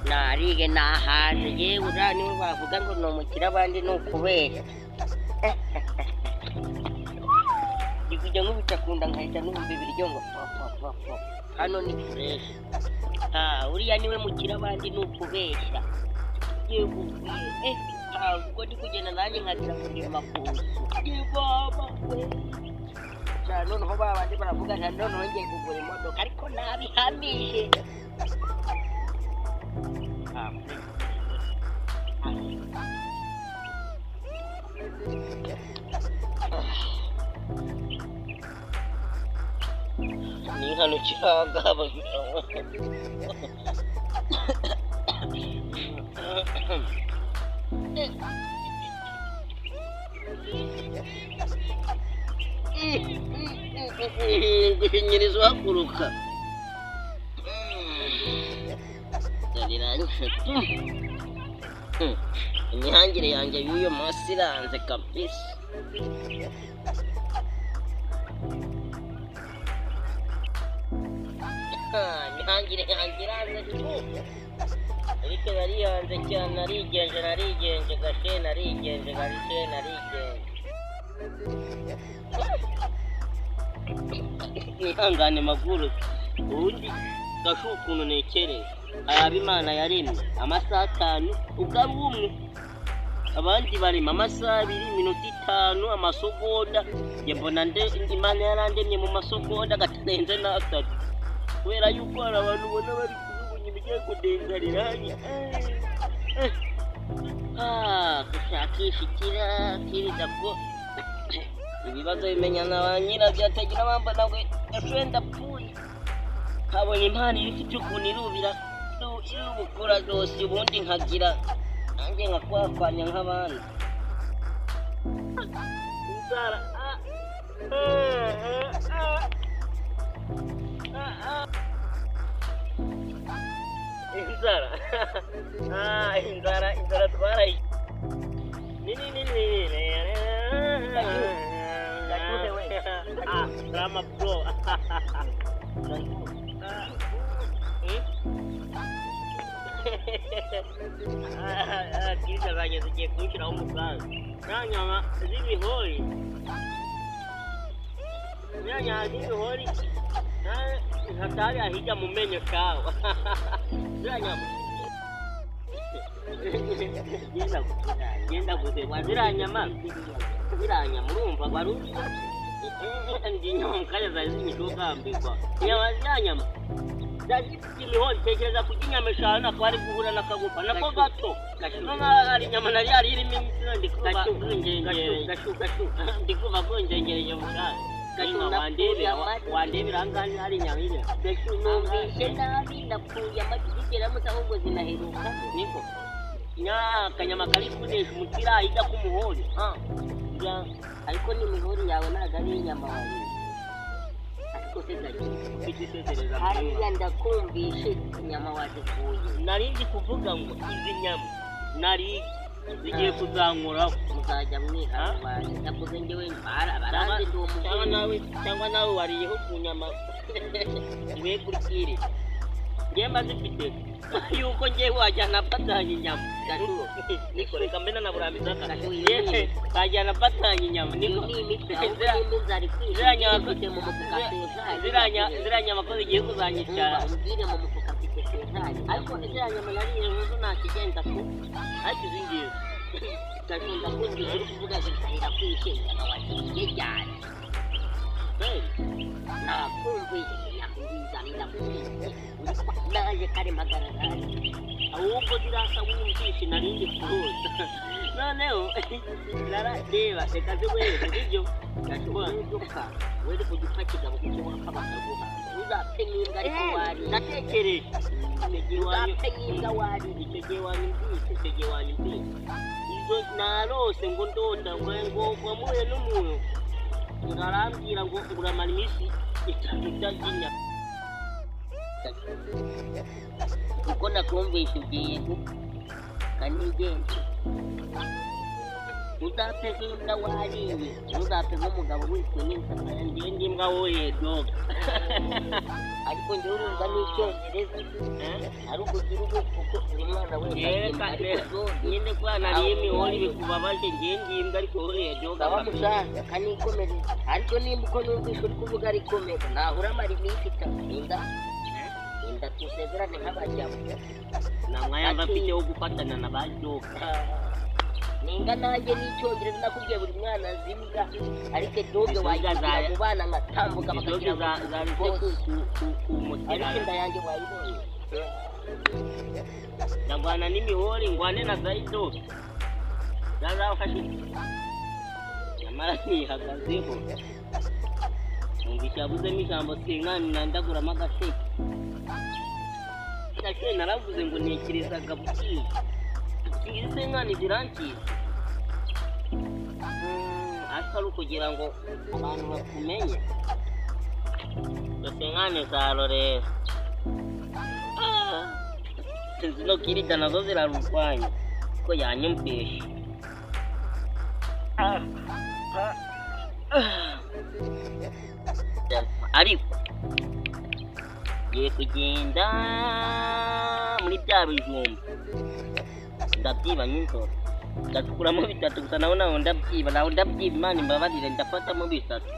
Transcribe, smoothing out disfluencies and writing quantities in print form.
narige nahaje yewe uriya niwe bavuga ngo ni umukire abandi ni ukubeshya. ndi kujya nkubita ku nda nkahita numva ibiryo ngo papa hano ni fureshi. uriya niwe mukire abandi ni ukubeshya. yewe ubwo ndi kugenda nanjye nkagira ngo ni makuzu. baba we noneho babandi baravuga nta noneho ngiye kugura imodoka ariko nabihamije. ni hano cyangwa guhinyiriza uhaguruka imihangire yanjye y'uyu munsi iranze kabisa. imihangire yanjye iranze ariko nariyanze cyane narigenje gashe narigenje ihangane maguru ubundi gashe ukuntu nekereye ayaba imana yaremye amasaha 5 ugaba umwe abandi barema amasaha 2 iminota 5 amasogonda mbona imana yarandemye mu masogonda gatarenze n'3 kubera yuko hari abantu ubona bari kujugunya ibigiye kudengariranye. gushakisha ikira ko ibibazo bimenya na ba nyirabyo atagira bamba nawe ejo ndapfuye kabonye impano ifite ukuntu irubira irubukura rwose ubundi nkagira nanjye nkakwakwanya nk'abandi. inzara inzara twarayi drama bro. Kiriza zanjye zigiye kunshyiraho umusanzu nta nyama z'ibihori hatari ahijya mu menyo kawa ziriya nyama genda guseba ziriya nyama urumva baruzi ndi inyama mukanya zari zimishokambirwa inyama ziriya nyama zifite imihori tekereza kurya inyama 5 akaba ari guhura n'akagufa nako gato hari inyama nari yari irimo imisiro ndikuva konjengereye muganga wandebera angani hari inyama ine numvise nabi napfuye amagigera musa ahubwo zinaheruka niko akanyama kari kunesha umukira ijya kumuhori ariko n'imihori yawe ntabwo ari inyama wawe hariya ndakumvishe inyama wazikuye. narindi kuvuga ngo izi nyama nari zigiye kuzankuraho muzajya mwihangana nakuze njyewe baranze ndi umugore cyangwa nawe wariyeho ku nyama ngwe kurikire njye maze mfite yuko njye wajyana patanye inyama niko reka mbena na burambiza yewe bajyana patanye inyama niko ziriya nyama ko zigiye kuzanyicara umbwire mu mufuka mfite sentari ariko ziriya nyama nariye ubu ntakigenda ko ariko izi ngizi gashunda kundi uri kuvuga zitahira kwishinga wagiye cyane nakumvise nyakubizanira kuri naje kare magaragara ahubwo zirasa wumvishe narindi kuruza noneho narareba reka ziweze ibyo gashobora kuduka wende kuduka kigabo kuko wakabakaguha uzapfe n'imbwa ariko wari natekereje uzapfe n'imbwa wari icyo gihe wanyumvise izo narose ngo ndonda ngo wamuye n'umuntu ngarambwira ngo uramara iminsi 3 utaginya kuko nakumvishe ugiye kanigende uzapfe nk'imbwa wariye ntuzapfe nk'umugabo wishwe n'inzara ngende imbwa woye doga ariko njyewe urumva n'icyongereza ari ukugira kuko uri mwana wese nyine kwa nariye imihoro bikubabaje ngende imbwa ariko woye doga bamushaka kanikomereza ariko nimba uko numvise uri kuvuga ari komeza nahura amara iminsi itatu inda tusezerane nk'abajyamo nta mwanya mfite wo gufatana na ba doga ninga nanjye n'icyongereza nakubwiye buri mwana azimbwa ariko doge wayigira mu bana ngatambuka bakagira ariko inda yanjye wayibonye ndagwana n'imihori ngwane na zayidoge zazafashe nyamara ntihagazeho numvise yavuzemo ijambo sinkani ndaguramo agaseke nake naravuze ngo ntekerezaga bukiye izi senkani zirangiza ariko ari ukugira ngo abantu bakumenye izo senkani za rorera zino kirida nazo zirarurwanya ko yanyumvishe ariko ngiye kugenda muri bya bijumba ndabyiba nk'inzoka ndakuramo bitatu gusa naho ndabyiba Imana imbabarire ndafatamo bitatu